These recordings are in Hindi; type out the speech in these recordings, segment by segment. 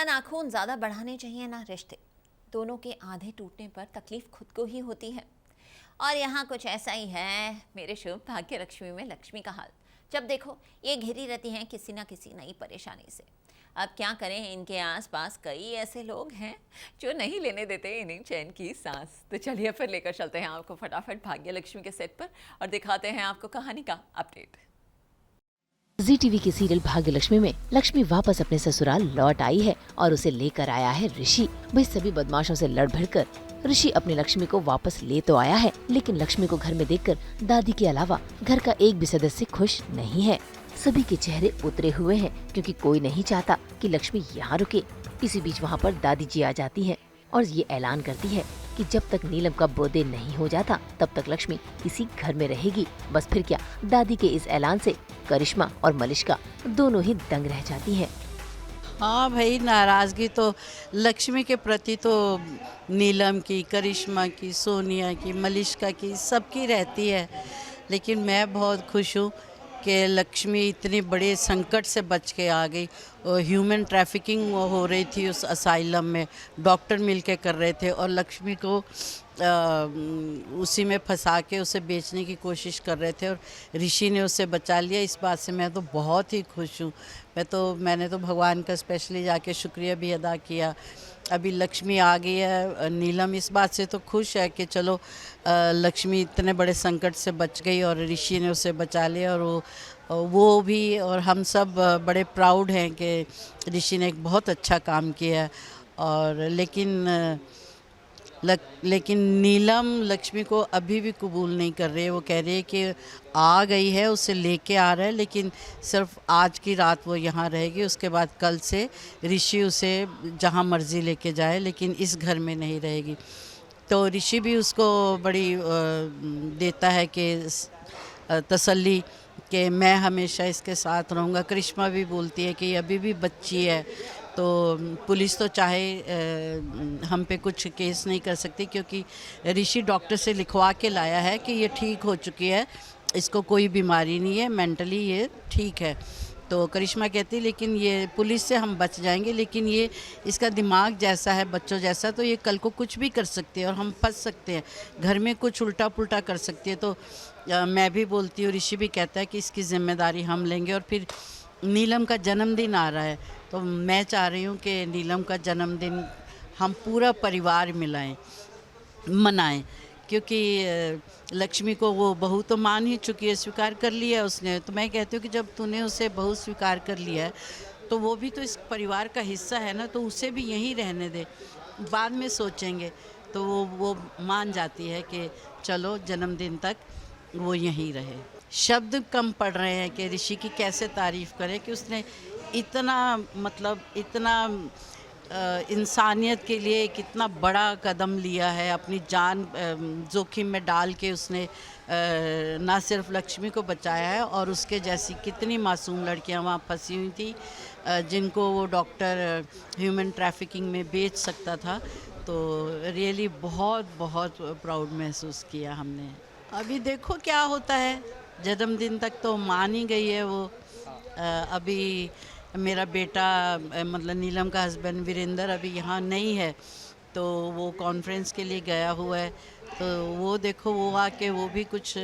ना नाखून ज़्यादा बढ़ाने चाहिए ना रिश्ते। दोनों के आधे टूटने पर तकलीफ खुद को ही होती है। और यहाँ कुछ ऐसा ही है मेरे शुभ भाग्य लक्ष्मी में लक्ष्मी का हाल। जब देखो ये घिरी रहती हैं किसी ना किसी नई परेशानी से। अब क्या करें, इनके आसपास कई ऐसे लोग हैं जो नहीं लेने देते इन्हें चैन की सांस। तो चलिए फिर लेकर चलते हैं आपको फटाफट भाग्य लक्ष्मी के सेट पर और दिखाते हैं आपको कहानी का अपडेट। जी टीवी के सीरियल भाग्य लक्ष्मी में लक्ष्मी वापस अपने ससुराल लौट आई है और उसे लेकर आया है ऋषि। भाई सभी बदमाशों से लड़ भिड़कर ऋषि अपनी लक्ष्मी को वापस ले तो आया है, लेकिन लक्ष्मी को घर में देखकर दादी के अलावा घर का एक भी सदस्य खुश नहीं है। सभी के चेहरे उतरे हुए हैं क्योंकि कोई नहीं चाहता कि लक्ष्मी यहाँ रुके। इसी बीच वहाँ पर दादी जी आ जाती है और ये ऐलान करती है कि जब तक नीलम का बर्थडे नहीं हो जाता तब तक लक्ष्मी इसी घर में रहेगी। बस फिर क्या, दादी के इस ऐलान से करिश्मा और मलिष्का दोनों ही दंग रह जाती हैं। हाँ भाई, नाराज़गी तो लक्ष्मी के प्रति तो नीलम की, करिश्मा की, सोनिया की, मलिष्का की, सबकी रहती है। लेकिन मैं बहुत खुश हूँ कि लक्ष्मी इतने बड़े संकट से बच के आ गई। ह्यूमन ट्रैफिकिंग हो रही थी उस असाइलम में, डॉक्टर मिलके कर रहे थे और लक्ष्मी को उसी में फंसा के उसे बेचने की कोशिश कर रहे थे और ऋषि ने उसे बचा लिया। इस बात से मैं तो बहुत ही खुश हूँ। मैंने तो भगवान का स्पेशली जाके शुक्रिया भी अदा किया। अभी लक्ष्मी आ गई है। नीलम इस बात से तो खुश है कि चलो लक्ष्मी इतने बड़े संकट से बच गई और ऋषि ने उसे बचा लिया। और वो भी और हम सब बड़े प्राउड हैं कि ऋषि ने एक बहुत अच्छा काम किया। और लेकिन नीलम लक्ष्मी को अभी भी कबूल नहीं कर रही है। वो कह रही है कि आ गई है, उसे लेके आ रहा है, लेकिन सिर्फ आज की रात वो यहाँ रहेगी। उसके बाद कल से ऋषि उसे जहाँ मर्ज़ी लेके जाए, लेकिन इस घर में नहीं रहेगी। तो ऋषि भी उसको बड़ी देता है कि तसल्ली कि मैं हमेशा इसके साथ रहूँगा। करिश्मा भी बोलती है कि अभी भी बच्ची है, तो पुलिस तो चाहे हम पे कुछ केस नहीं कर सकती, क्योंकि ऋषि डॉक्टर से लिखवा के लाया है कि ये ठीक हो चुकी है, इसको कोई बीमारी नहीं है, मेंटली ये ठीक है। तो करिश्मा कहती है लेकिन ये पुलिस से हम बच जाएंगे, लेकिन ये इसका दिमाग जैसा है, बच्चों जैसा, तो ये कल को कुछ भी कर सकती है और हम फंस सकते हैं, घर में कुछ उल्टा पुल्टा कर सकती है। तो मैं भी बोलती हूँ, ऋषि भी कहता है कि इसकी जिम्मेदारी हम लेंगे। और फिर नीलम का जन्मदिन आ रहा है, तो मैं चाह रही हूँ कि नीलम का जन्मदिन हम पूरा परिवार मनाएं, क्योंकि लक्ष्मी को वो बहू तो मान ही चुकी है, स्वीकार कर लिया उसने। तो मैं कहती हूँ कि जब तूने उसे बहू स्वीकार कर लिया है तो वो भी तो इस परिवार का हिस्सा है ना, तो उसे भी यहीं रहने दे, बाद में सोचेंगे। तो वो मान जाती है कि चलो जन्मदिन तक वो यहीं रहे। शब्द कम पड़ रहे हैं कि ऋषि की कैसे तारीफ़ करें कि उसने इतना इंसानियत के लिए कितना बड़ा कदम लिया है। अपनी जान जोखिम में डाल के उसने ना सिर्फ लक्ष्मी को बचाया है, और उसके जैसी कितनी मासूम लड़कियां वहाँ फंसी हुई थी जिनको वो डॉक्टर ह्यूमन ट्रैफिकिंग में बेच सकता था। तो रियली बहुत बहुत प्राउड महसूस किया हमने। अभी देखो क्या होता है। जन्मदिन तक तो मान ही गई है वो। अभी मेरा बेटा मतलब नीलम का हस्बैंड वीरेंद्र अभी यहाँ नहीं है, तो वो कॉन्फ्रेंस के लिए गया हुआ है। तो वो देखो, वो आके वो भी कुछ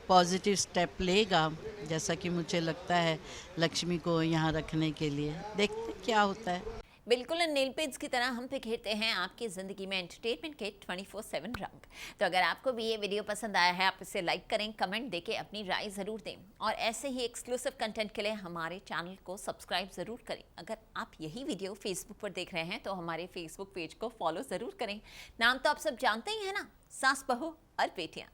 पॉजिटिव स्टेप लेगा, जैसा कि मुझे लगता है लक्ष्मी को यहाँ रखने के लिए। देखते क्या होता है। बिल्कुल नील पेज की तरह हम बिखेरते हैं आपकी ज़िंदगी में एंटरटेनमेंट के 24/7 रंग। तो अगर आपको भी ये वीडियो पसंद आया है, आप इसे लाइक करें, कमेंट देके अपनी राय ज़रूर दें और ऐसे ही एक्सक्लूसिव कंटेंट के लिए हमारे चैनल को सब्सक्राइब ज़रूर करें। अगर आप यही वीडियो फेसबुक पर देख रहे हैं तो हमारे फेसबुक पेज को फॉलो ज़रूर करें। नाम तो आप सब जानते ही हैं ना, सास बहू और बेटियाँ।